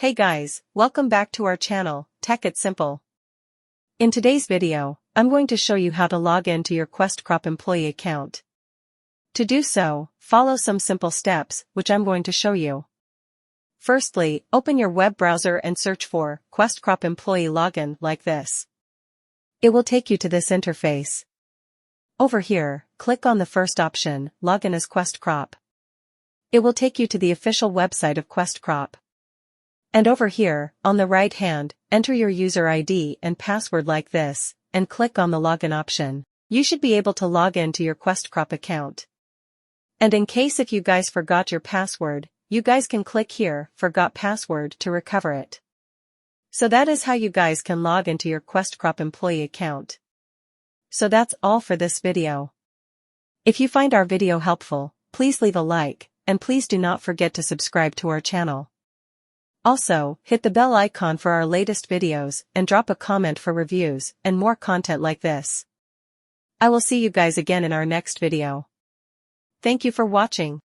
Hey guys, welcome back to our channel, Tech It Simple. In today's video, I'm going to show you how to log into your Quess Corp employee account. To do so, follow some simple steps, which I'm going to show you. Firstly, open your web browser and search for Quess Corp employee login like this. It will take you to this interface. Over here, click on the first option, Login as Quess Corp. It will take you to the official website of Quess Corp. And over here, on the right hand, enter your user ID and password like this, and click on the login option. You should be able to log into your Quess Corp account. And in case if you guys forgot your password, you guys can click here, Forgot Password, to recover it. So that is how you guys can log into your Quess Corp employee account. So that's all for this video. If you find our video helpful, please leave a like, and please do not forget to subscribe to our channel. Also, hit the bell icon for our latest videos and drop a comment for reviews and more content like this. I will see you guys again in our next video. Thank you for watching.